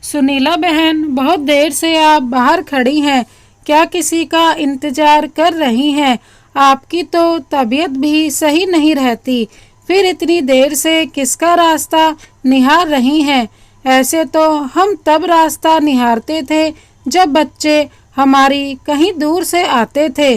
सुनीला बहन, बहुत देर से आप बाहर खड़ी हैं। क्या किसी का इंतजार कर रही हैं? आपकी तो तबीयत भी सही नहीं रहती, फिर इतनी देर से किसका रास्ता निहार रही हैं? ऐसे तो हम तब रास्ता निहारते थे जब बच्चे हमारी कहीं दूर से आते थे।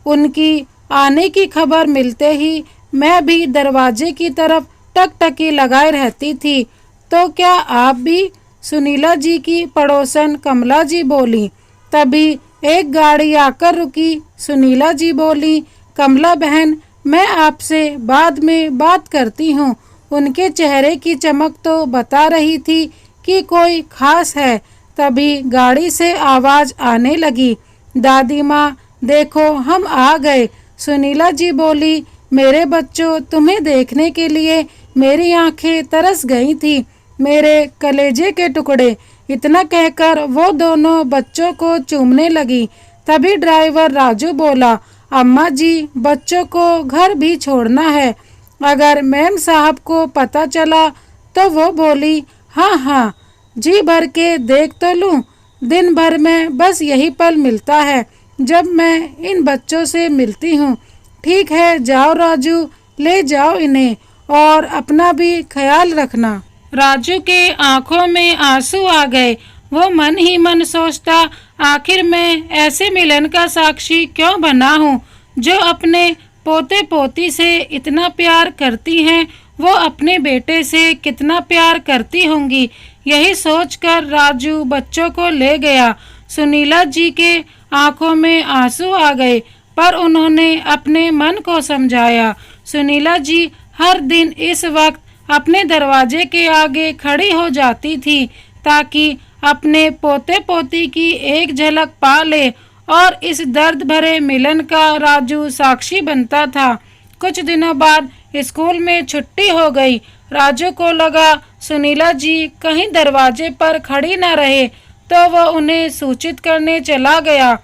उनकी आने की खबर मिलते ही मैं भी दरवाजे की तरफ टकटकी लगाए रहती थी। तो क्या आप भी? सुनीला जी की पड़ोसन कमला जी बोली। तभी एक गाड़ी आकर रुकी। सुनीला जी बोली, कमला बहन, मैं आपसे बाद में बात करती हूँ। उनके चेहरे की चमक तो बता रही थी कि कोई खास है। तभी गाड़ी से आवाज आने लगी, दादी माँ देखो हम आ गए। सुनीला जी बोली, मेरे बच्चों, तुम्हें देखने के लिए मेरी आंखें तरस गई थी, मेरे कलेजे के टुकड़े। इतना कहकर वो दोनों बच्चों को चूमने लगी। तभी ड्राइवर राजू बोला, अम्मा जी, बच्चों को घर भी छोड़ना है, अगर मैम साहब को पता चला तो। वो बोली, हाँ हाँ, जी भर के देख तो लूँ। दिन भर में बस यही पल मिलता है जब मैं इन बच्चों से मिलती हूँ। ठीक है, जाओ राजू, ले जाओ इन्हें, और अपना भी ख्याल रखना। राजू के आंखों में आंसू आ गए। वो मन ही मन सोचता, आखिर मैं ऐसे मिलन का साक्षी क्यों बना हूँ? जो अपने पोते पोती से इतना प्यार करती हैं, वो अपने बेटे से कितना प्यार करती होंगी। यही सोचकर राजू बच्चों को ले गया। सुनीला जी के आंखों में आंसू आ गए, पर उन्होंने अपने मन को समझाया। सुनीला जी हर दिन इस वक्त अपने दरवाजे के आगे खड़ी हो जाती थी ताकि अपने पोते पोती की एक झलक पा ले, और इस दर्द भरे मिलन का राजू साक्षी बनता था। कुछ दिनों बाद स्कूल में छुट्टी हो गई। राजू को लगा सुनीला जी कहीं दरवाजे पर खड़ी न रहे, तो वह उन्हें सूचित करने चला गया।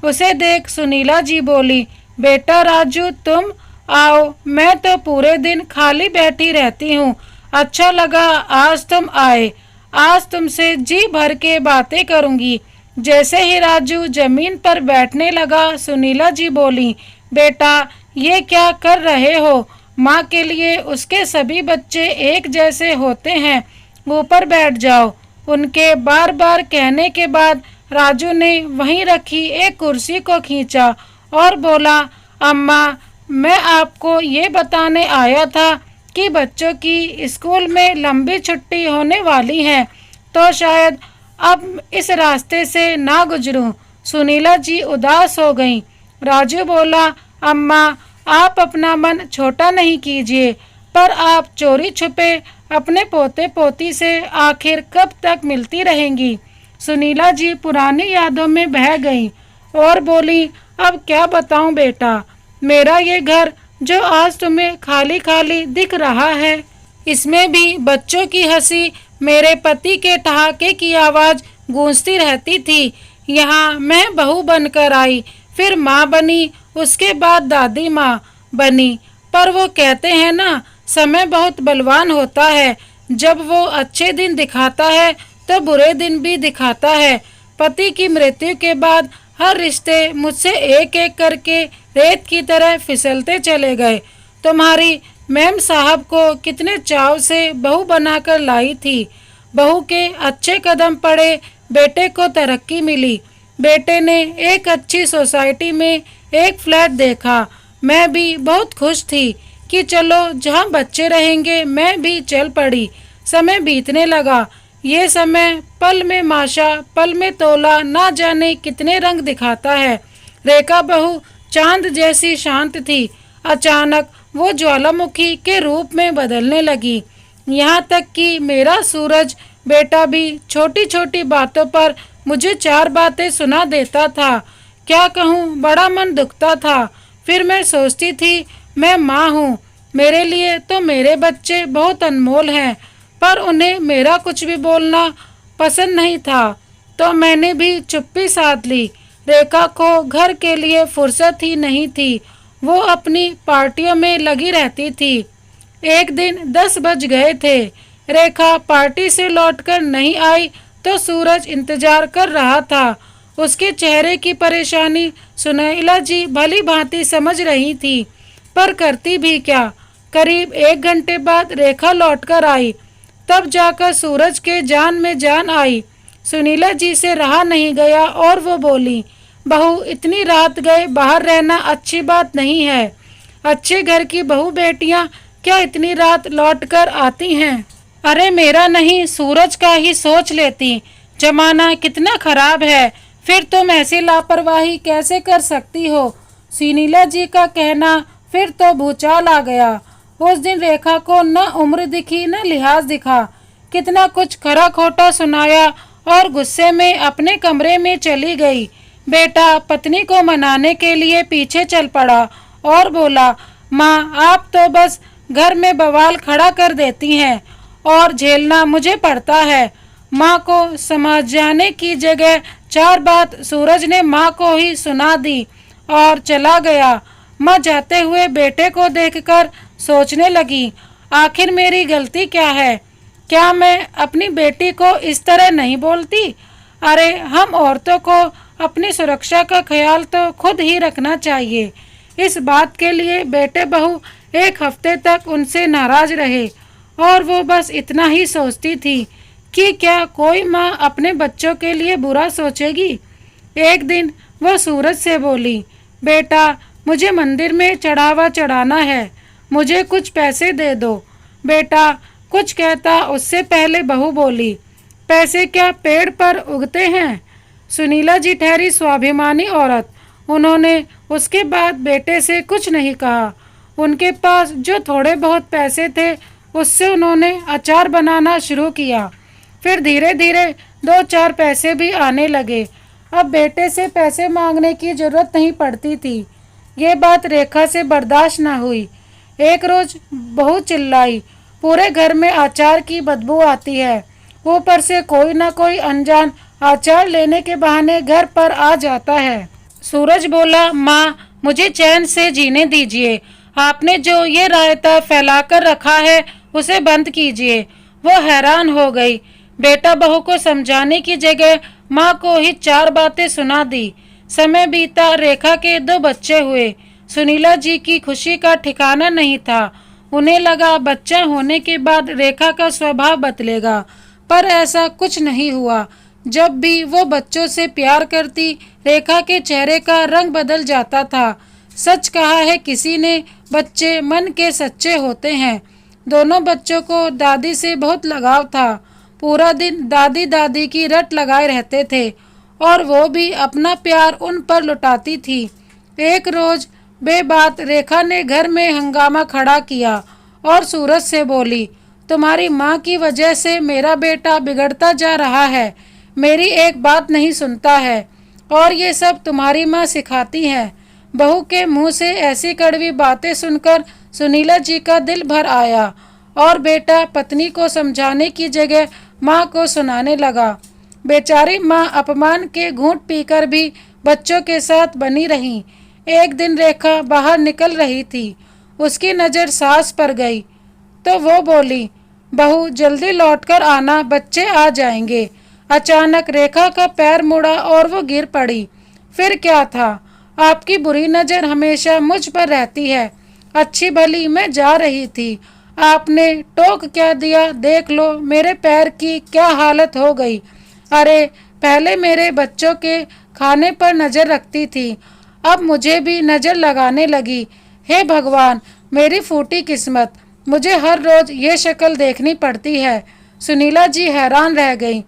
उसे देख सुनीला जी बोली, बेटा राजू, तुम आओ, मैं तो पूरे दिन खाली बैठी रहती हूँ। अच्छा लगा आज तुम आए, आज तुमसे जी भर के बातें करूँगी। जैसे ही राजू जमीन पर बैठने लगा, सुनीला जी बोली, बेटा ये क्या कर रहे हो? माँ के लिए उसके सभी बच्चे एक जैसे होते हैं, ऊपर बैठ जाओ। उनके बार बार कहने के बाद राजू ने वहीं रखी एक कुर्सी को खींचा और बोला, अम्मा, मैं आपको ये बताने आया था कि बच्चों की स्कूल में लंबी छुट्टी होने वाली है, तो शायद अब इस रास्ते से ना गुजरूं। सुनीला जी उदास हो गईं। राजू बोला, अम्मा, आप अपना मन छोटा नहीं कीजिए, पर आप चोरी छुपे अपने पोते पोती से आखिर कब तक मिलती रहेंगी? सुनीला जी पुरानी यादों में बह गईं और बोली, अब क्या बताऊं बेटा, मेरा ये घर जो आज तुम्हें खाली खाली दिख रहा है, इसमें भी बच्चों की हंसी, मेरे पति के ठहाके की आवाज़ गूंजती रहती थी। यहाँ मैं बहू बनकर आई, फिर माँ बनी, उसके बाद दादी माँ बनी। पर वो कहते हैं ना, समय बहुत बलवान होता है, जब वो अच्छे दिन दिखाता है तो बुरे दिन भी दिखाता है। पति की मृत्यु के बाद हर रिश्ते मुझसे एक एक करके रेत की तरह फिसलते चले गए। तुम्हारी मैम साहब को कितने चाव से बहू बनाकर लाई थी। बहू के अच्छे कदम पड़े, बेटे को तरक्की मिली। बेटे ने एक अच्छी सोसाइटी में एक फ्लैट देखा। मैं भी बहुत खुश थी कि चलो जहाँ बच्चे रहेंगे मैं भी चल पड़ी। समय बीतने लगा। ये समय पल में माशा, पल में तोला, ना जाने कितने रंग दिखाता है। रेखा बहू चांद जैसी शांत थी, अचानक वो ज्वालामुखी के रूप में बदलने लगी। यहाँ तक कि मेरा सूरज बेटा भी छोटी छोटी बातों पर मुझे चार बातें सुना देता था। क्या कहूँ, बड़ा मन दुखता था। फिर मैं सोचती थी, मैं माँ हूँ, मेरे लिए तो मेरे बच्चे बहुत अनमोल हैं, पर उन्हें मेरा कुछ भी बोलना पसंद नहीं था, तो मैंने भी चुप्पी साध ली। रेखा को घर के लिए फुर्सत ही नहीं थी, वो अपनी पार्टियों में लगी रहती थी। एक दिन 10 बज गए थे। रेखा पार्टी से लौटकर नहीं आई तो सूरज इंतजार कर रहा था। उसके चेहरे की परेशानी सुनीला जी भली भांति समझ रही थी, पर करती भी क्या। करीब 1 घंटे बाद रेखा लौटकर आई। तब जाकर सूरज के जान में जान आई। सुनीला जी से रहा नहीं गया और वो बोली, बहू इतनी रात गए बाहर रहना अच्छी बात नहीं है। अच्छे घर की बहू बेटियां क्या इतनी रात लौटकर आती हैं? अरे मेरा नहीं, सूरज का ही सोच लेती। जमाना कितना खराब है, फिर तुम ऐसी लापरवाही कैसे कर सकती हो? सुनीला जी का कहना फिर तो भूचाल आ गया। उस दिन रेखा को न उम्र दिखी न लिहाज दिखा। कितना कुछ खरा खोटा सुनाया और गुस्से में अपने कमरे में चली गई। बेटा पत्नी को मनाने के लिए पीछे चल पड़ा और बोला, माँ आप तो बस घर में बवाल खड़ा कर देती हैं और झेलना मुझे पड़ता है। माँ को समझ जाने की जगह 4 बात सूरज ने माँ को ही सुना दी और चला गया। माँ जाते हुए बेटे को देखकर सोचने लगी, आखिर मेरी गलती क्या है? क्या मैं अपनी बेटी को इस तरह नहीं बोलती? अरे हम औरतों को अपनी सुरक्षा का ख्याल तो खुद ही रखना चाहिए। इस बात के लिए बेटे बहू 1 हफ्ते तक उनसे नाराज रहे और वो बस इतना ही सोचती थी कि क्या कोई माँ अपने बच्चों के लिए बुरा सोचेगी। एक दिन वो सूरज से बोली, बेटा मुझे मंदिर में चढ़ावा चढ़ाना है, मुझे कुछ पैसे दे दो। बेटा कुछ कहता उससे पहले बहू बोली, पैसे क्या पेड़ पर उगते हैं? सुनीला जी ठहरी स्वाभिमानी औरत। उन्होंने उसके बाद बेटे से कुछ नहीं कहा। उनके पास जो थोड़े बहुत पैसे थे उससे उन्होंने अचार बनाना शुरू किया। फिर धीरे धीरे 2-4 पैसे भी आने लगे। अब बेटे से पैसे मांगने की जरूरत नहीं पड़ती थी। ये बात रेखा से बर्दाश्त न हुई। एक रोज बहू चिल्लाई, पूरे घर में अचार की बदबू आती है। ऊपर से कोई ना कोई अनजान अचार लेने के बहाने घर पर आ जाता है। सूरज बोला, माँ मुझे चैन से जीने दीजिए। आपने जो ये रायता फैलाकर रखा है उसे बंद कीजिए। वो हैरान हो गई। बेटा बहू को समझाने की जगह माँ को ही 4 बातें सुना दी। समय बीता, रेखा के 2 बच्चे हुए। सुनीला जी की खुशी का ठिकाना नहीं था। उन्हें लगा बच्चा होने के बाद रेखा का स्वभाव बदलेगा, पर ऐसा कुछ नहीं हुआ। जब भी वो बच्चों से प्यार करती, रेखा के चेहरे का रंग बदल जाता था। सच कहा है किसी ने, बच्चे मन के सच्चे होते हैं। दोनों बच्चों को दादी से बहुत लगाव था। पूरा दिन दादी दादी की रट लगाए रहते थे और वो भी अपना प्यार उन पर लुटाती थी। एक रोज बेबात रेखा ने घर में हंगामा खड़ा किया और सूरज से बोली, तुम्हारी माँ की वजह से मेरा बेटा बिगड़ता जा रहा है। मेरी एक बात नहीं सुनता है और ये सब तुम्हारी माँ सिखाती है। बहू के मुंह से ऐसी कड़वी बातें सुनकर सुनीला जी का दिल भर आया और बेटा पत्नी को समझाने की जगह माँ को सुनाने लगा। बेचारी माँ अपमान के घूंट पीकर भी बच्चों के साथ बनी रही। एक दिन रेखा बाहर निकल रही थी। उसकी नज़र सास पर गई तो वो बोली, बहू जल्दी लौटकर आना, बच्चे आ जाएंगे। अचानक रेखा का पैर मुड़ा और वो गिर पड़ी। फिर क्या था, आपकी बुरी नज़र हमेशा मुझ पर रहती है। अच्छी भली मैं जा रही थी, आपने टोक क्या दिया? देख लो मेरे पैर की क्या हालत हो गई। अरे पहले मेरे बच्चों के खाने पर नज़र रखती थी, अब मुझे भी नज़र लगाने लगी। हे भगवान, मेरी फूटी किस्मत, मुझे हर रोज़ ये शक्ल देखनी पड़ती है। सुनीला जी हैरान रह गई,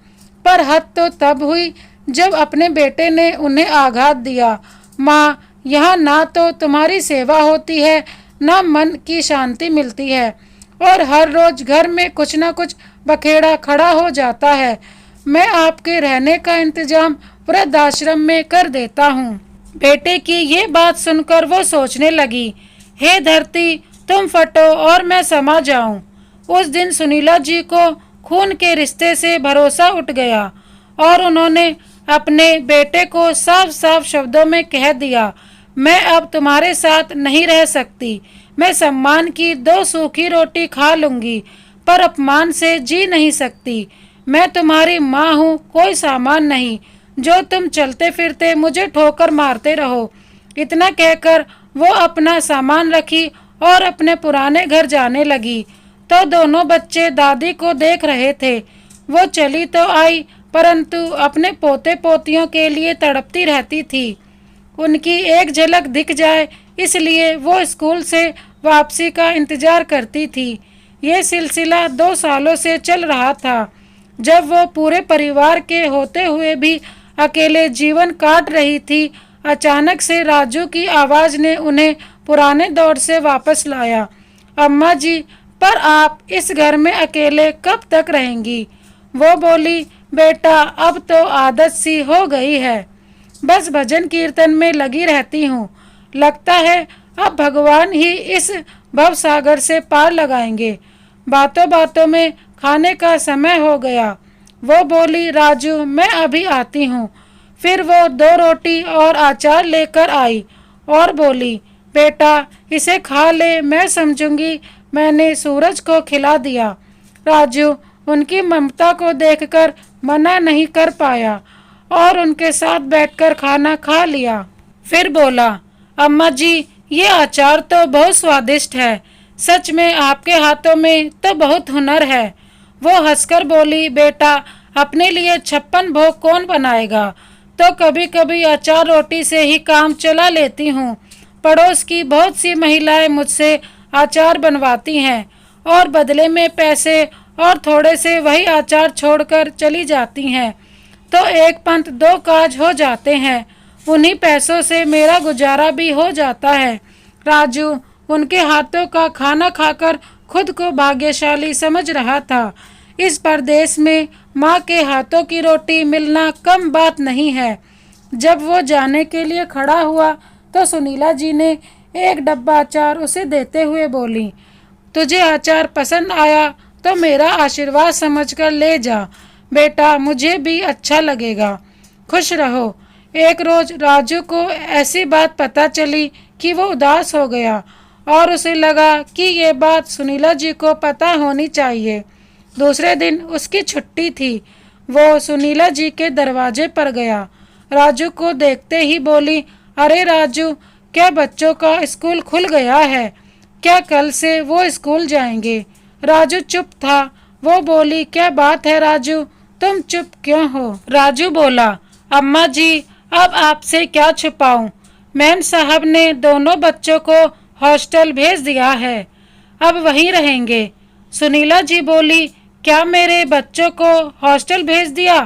पर हद तो तब हुई जब अपने बेटे ने उन्हें आघात दिया। माँ, यहाँ ना तो तुम्हारी सेवा होती है, ना मन की शांति मिलती है और हर रोज घर में कुछ ना कुछ बखेड़ा खड़ा हो जाता है। मैं आपके रहने का इंतजाम वृद्धाश्रम में कर देता हूँ। बेटे की ये बात सुनकर वो सोचने लगी, हे धरती तुम फटो और मैं समा जाऊं। उस दिन सुनीला जी को खून के रिश्ते से भरोसा उठ गया और उन्होंने अपने बेटे को साफ साफ शब्दों में कह दिया, मैं अब तुम्हारे साथ नहीं रह सकती। मैं सम्मान की 2 सूखी रोटी खा लूंगी पर अपमान से जी नहीं सकती। मैं तुम्हारी माँ हूँ, कोई सामान नहीं जो तुम चलते फिरते मुझे ठोकर मारते रहो। इतना कहकर वो अपना सामान रखी और अपने पुराने घर जाने लगी। तो दोनों बच्चे दादी को देख रहे थे। वो चली तो आई, परंतु अपने पोते पोतियों के लिए तड़पती रहती थी। उनकी एक झलक दिख जाए इसलिए वो स्कूल से वापसी का इंतजार करती थी। ये सिलसिला 2 सालों से चल रहा था। जब वो पूरे परिवार के होते हुए भी अकेले जीवन काट रही थी, अचानक से राजू की आवाज ने उन्हें पुराने दौर से वापस लाया। अम्मा जी, पर आप इस घर में अकेले कब तक रहेंगी? वो बोली, बेटा अब तो आदत सी हो गई है, बस भजन कीर्तन में लगी रहती हूँ। लगता है अब भगवान ही इस भव सागर से पार लगाएंगे। बातों बातों में खाने का समय हो गया। वो बोली, राजू मैं अभी आती हूँ। फिर वो 2 रोटी और अचार लेकर आई और बोली, बेटा इसे खा ले, मैं समझूंगी मैंने सूरज को खिला दिया। राजू उनकी ममता को देखकर मना नहीं कर पाया और उनके साथ बैठकर खाना खा लिया। फिर बोला, अम्मा जी ये अचार तो बहुत स्वादिष्ट है, सच में आपके हाथों में तो बहुत हुनर है। वो हंसकर बोली, बेटा अपने लिए 56 भोग कौन बनाएगा, तो कभी कभी अचार रोटी से ही काम चला लेती हूँ। पड़ोस की बहुत सी महिलाएं मुझसे अचार बनवाती हैं और बदले में पैसे और थोड़े से वही अचार छोड़कर चली जाती हैं, तो एक पंथ 2 काज हो जाते हैं। उन्हीं पैसों से मेरा गुजारा भी हो जाता है। राजू उनके हाथों का खाना खाकर खुद को भाग्यशाली समझ रहा था। इस परदेश में माँ के हाथों की रोटी मिलना कम बात नहीं है। जब वो जाने के लिए खड़ा हुआ तो सुनीला जी ने एक डब्बा अचार उसे देते हुए बोली, तुझे अचार पसंद आया तो मेरा आशीर्वाद समझकर ले जा बेटा, मुझे भी अच्छा लगेगा। खुश रहो। एक रोज राजू को ऐसी बात पता चली कि वो उदास हो गया और उसे लगा कि ये बात सुनीला जी को पता होनी चाहिए। दूसरे दिन उसकी छुट्टी थी। वो सुनीला जी के दरवाजे पर गया। राजू को देखते ही बोली, अरे राजू, क्या बच्चों का स्कूल खुल गया है? क्या कल से वो स्कूल जाएंगे? राजू चुप था। वो बोली, क्या बात है राजू, तुम चुप क्यों हो? राजू बोला, अम्मा जी अब आपसे क्या छुपाऊं, मैम साहब ने दोनों बच्चों को हॉस्टल भेज दिया है, अब वहीं रहेंगे। सुनीला जी बोली, क्या मेरे बच्चों को हॉस्टल भेज दिया?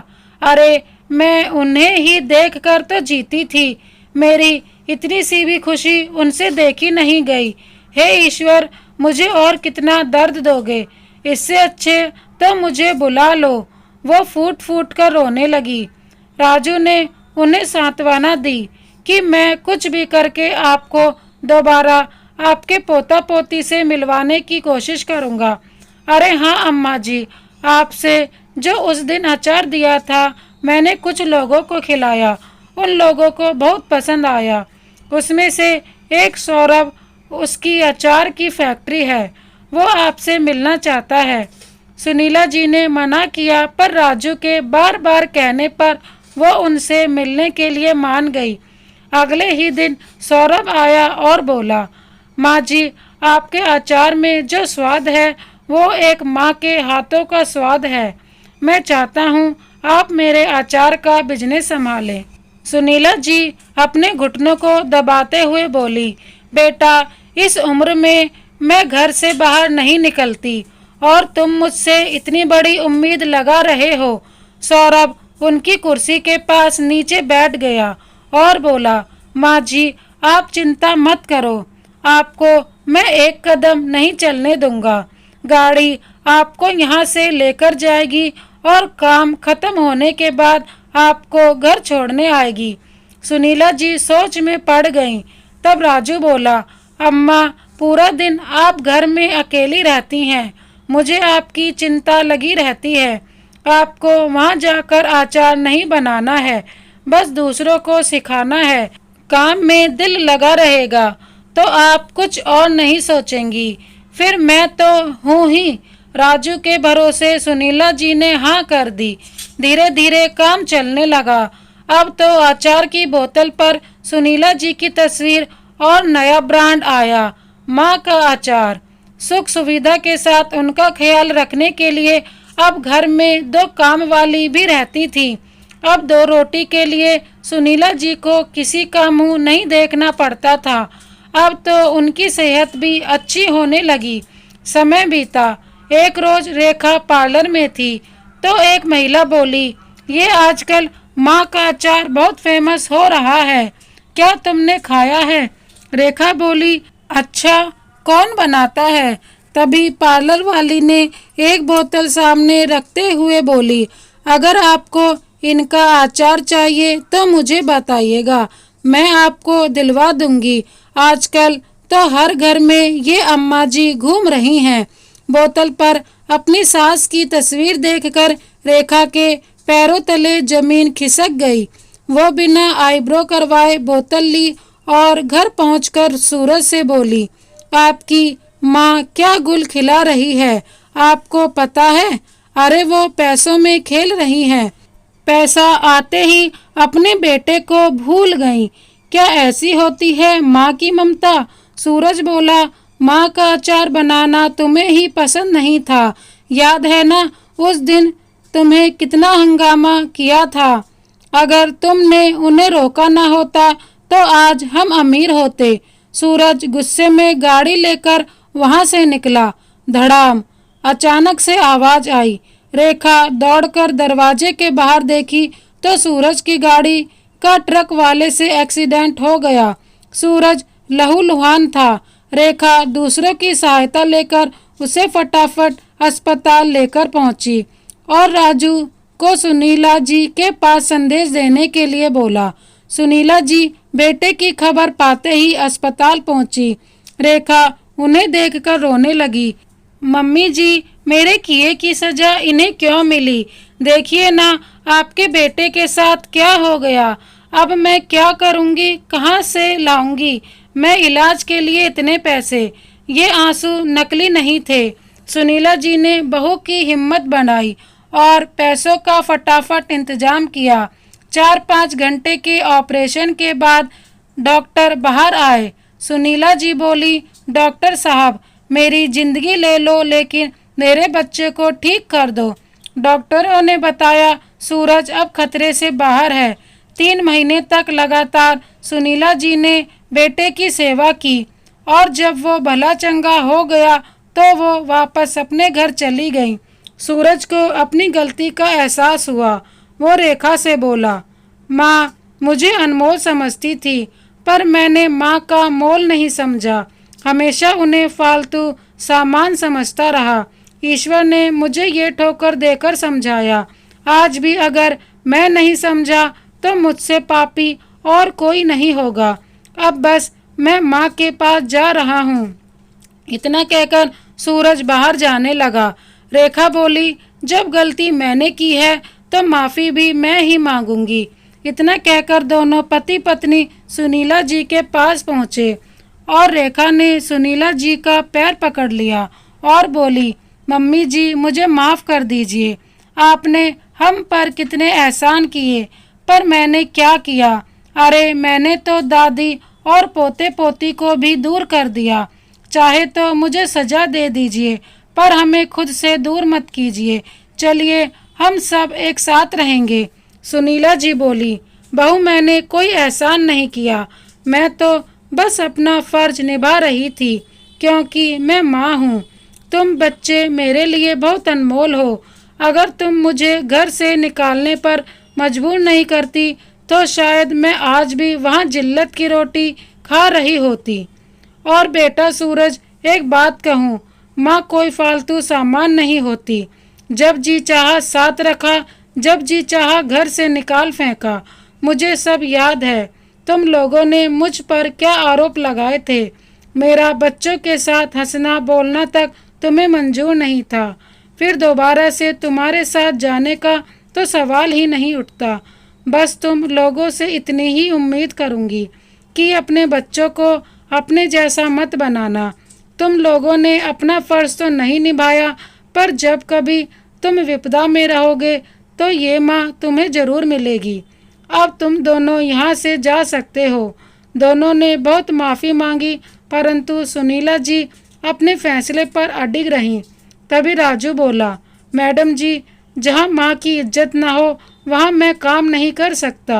अरे मैं उन्हें ही देखकर तो जीती थी, मेरी इतनी सी भी खुशी उनसे देखी नहीं गई। हे ईश्वर, मुझे और कितना दर्द दोगे? इससे अच्छे तो मुझे बुला लो। वो फूट फूट कर रोने लगी। राजू ने उन्हें सांत्वना दी कि मैं कुछ भी करके आपको दोबारा आपके पोता पोती से मिलवाने की कोशिश करूँगा। अरे हाँ अम्मा जी, आपसे जो उस दिन अचार दिया था मैंने कुछ लोगों को खिलाया, उन लोगों को बहुत पसंद आया। उसमें से एक सौरभ, उसकी अचार की फैक्ट्री है, वो आपसे मिलना चाहता है। सुनीला जी ने मना किया पर राजू के बार बार कहने पर वो उनसे मिलने के लिए मान गई। अगले ही दिन सौरभ आया और बोला, माँ जी आपके अचार में जो स्वाद है वो एक माँ के हाथों का स्वाद है। मैं चाहता हूँ आप मेरे अचार का बिजनेस संभालें। सुनीला जी अपने घुटनों को दबाते हुए बोली, बेटा इस उम्र में मैं घर से बाहर नहीं निकलती और तुम मुझसे इतनी बड़ी उम्मीद लगा रहे हो। सौरभ उनकी कुर्सी के पास नीचे बैठ गया और बोला, माँ जी आप चिंता मत करो, आपको मैं एक कदम नहीं चलने दूंगा। गाड़ी आपको यहाँ से लेकर जाएगी और काम खत्म होने के बाद आपको घर छोड़ने आएगी। सुनीला जी सोच में पड़ गईं। तब राजू बोला, अम्मा पूरा दिन आप घर में अकेली रहती हैं, मुझे आपकी चिंता लगी रहती है। आपको वहाँ जाकर अचार नहीं बनाना है, बस दूसरों को सिखाना है। काम में दिल लगा रहेगा तो आप कुछ और नहीं सोचेंगी। फिर मैं तो हूँ ही। राजू के भरोसे सुनीला जी ने हाँ कर दी। धीरे धीरे काम चलने लगा। अब तो अचार की बोतल पर सुनीला जी की तस्वीर और नया ब्रांड आया, माँ का अचार। सुख सुविधा के साथ उनका ख्याल रखने के लिए अब घर में 2 काम वाली भी रहती थी। अब 2 रोटी के लिए सुनीला जी को किसी का मुंह नहीं देखना पड़ता था। अब तो उनकी सेहत भी अच्छी होने लगी। समय बीता। एक रोज रेखा पार्लर में थी तो एक महिला बोली, ये आजकल माँ का अचार बहुत फेमस हो रहा है, क्या तुमने खाया है? रेखा बोली, अच्छा कौन बनाता है? तभी पार्लर वाली ने एक बोतल सामने रखते हुए बोली, अगर आपको इनका अचार चाहिए तो मुझे बताइएगा, मैं आपको दिलवा दूंगी। आजकल तो हर घर में ये अम्मा जी घूम रही हैं। बोतल पर अपनी सास की तस्वीर देखकर रेखा के पैरों तले जमीन खिसक गई। वो बिना आईब्रो करवाए बोतल ली और घर पहुंचकर सूरज से बोली, आपकी माँ क्या गुल खिला रही है, आपको पता है? अरे वो पैसों में खेल रही हैं। पैसा आते ही अपने बेटे को भूल गई। क्या ऐसी होती है माँ की ममता? सूरज बोला, माँ का अचार बनाना तुम्हें ही पसंद नहीं था, याद है ना उस दिन तुम्हें कितना हंगामा किया था? अगर तुमने उन्हें रोका ना होता तो आज हम अमीर होते। सूरज गुस्से में गाड़ी लेकर वहां से निकला। धड़ाम, अचानक से आवाज आई। रेखा दौड़कर दरवाजे के बाहर देखी तो सूरज की गाड़ी का ट्रक वाले से एक्सीडेंट हो गया। सूरज लहूलुहान था। रेखा दूसरों की सहायता लेकर उसे फटाफट अस्पताल लेकर पहुंची और राजू को सुनीला जी के पास संदेश देने के लिए बोला। सुनीला जी बेटे की खबर पाते ही अस्पताल पहुंची। रेखा उन्हें देखकर रोने लगी। मम्मी जी, मेरे किए की सजा इन्हें क्यों मिली? देखिए ना आपके बेटे के साथ क्या हो गया। अब मैं क्या करूंगी, कहाँ से लाऊंगी मैं इलाज के लिए इतने पैसे? ये आंसू नकली नहीं थे। सुनीला जी ने बहू की हिम्मत बढ़ाई और पैसों का फटाफट इंतजाम किया। 4-5 घंटे के ऑपरेशन के बाद डॉक्टर बाहर आए। सुनीला जी बोली, डॉक्टर साहब मेरी जिंदगी ले लो लेकिन मेरे बच्चे को ठीक कर दो। डॉक्टरों ने बताया सूरज अब खतरे से बाहर है। 3 महीने तक लगातार सुनीला जी ने बेटे की सेवा की और जब वो भला चंगा हो गया तो वो वापस अपने घर चली गई। सूरज को अपनी गलती का एहसास हुआ। वो रेखा से बोला, माँ मुझे अनमोल समझती थी पर मैंने माँ का मोल नहीं समझा। हमेशा उन्हें फालतू सामान समझता रहा। ईश्वर ने मुझे ये ठोकर देकर समझाया। आज भी अगर मैं नहीं समझा तो मुझसे पापी और कोई नहीं होगा। अब बस मैं माँ के पास जा रहा हूँ। इतना कहकर सूरज बाहर जाने लगा। रेखा बोली, जब गलती मैंने की है तो माफ़ी भी मैं ही मांगूंगी। इतना कहकर दोनों पति पत्नी सुनीला जी के पास पहुँचे और रेखा ने सुनीला जी का पैर पकड़ लिया और बोली, मम्मी जी मुझे माफ़ कर दीजिए। आपने हम पर कितने एहसान किए पर मैंने क्या किया? अरे मैंने तो दादी और पोते पोती को भी दूर कर दिया। चाहे तो मुझे सजा दे दीजिए पर हमें खुद से दूर मत कीजिए। चलिए हम सब एक साथ रहेंगे। सुनीला जी बोली, बहू मैंने कोई एहसान नहीं किया, मैं तो बस अपना फर्ज निभा रही थी क्योंकि मैं माँ हूँ। तुम बच्चे मेरे लिए बहुत अनमोल हो। अगर तुम मुझे घर से निकालने पर मजबूर नहीं करती तो शायद मैं आज भी वहाँ जिल्लत की रोटी खा रही होती। और बेटा सूरज, एक बात कहूँ, माँ कोई फालतू सामान नहीं होती। जब जी चाहा साथ रखा, जब जी चाहा घर से निकाल फेंका। मुझे सब याद है। तुम लोगों ने मुझ पर क्या आरोप लगाए थे। मेरा बच्चों के साथ हंसना बोलना तक तुम्हें मंजूर नहीं था। फिर दोबारा से तुम्हारे साथ जाने का तो सवाल ही नहीं उठता। बस तुम लोगों से इतनी ही उम्मीद करूँगी कि अपने बच्चों को अपने जैसा मत बनाना। तुम लोगों ने अपना फ़र्ज तो नहीं निभाया पर जब कभी तुम विपदा में रहोगे तो ये माँ तुम्हें जरूर मिलेगी। अब तुम दोनों यहाँ से जा सकते हो। दोनों ने बहुत माफ़ी मांगी, परंतु सुनीला जी अपने फैसले पर अडिग रहीं। तभी राजू बोला, मैडम जी, जहाँ माँ की इज्जत ना हो वहाँ मैं काम नहीं कर सकता।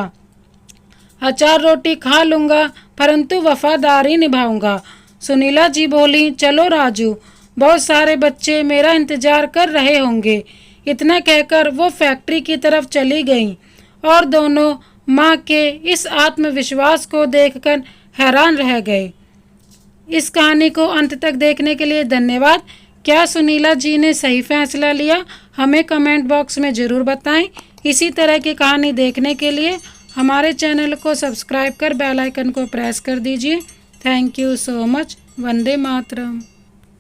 अचार रोटी खा लूँगा परंतु वफादारी निभाऊंगा। सुनीला जी बोली, चलो राजू, बहुत सारे बच्चे मेरा इंतजार कर रहे होंगे। इतना कहकर वो फैक्ट्री की तरफ चली गईं और दोनों माँ के इस आत्मविश्वास को देखकर हैरान रह गए। इस कहानी को अंत तक देखने के लिए धन्यवाद। क्या सुनीला जी ने सही फैसला लिया? हमें कमेंट बॉक्स में ज़रूर बताएं। इसी तरह की कहानी देखने के लिए हमारे चैनल को सब्सक्राइब कर बेल आइकन को प्रेस कर दीजिए। Thank you so much. Vande Mataram.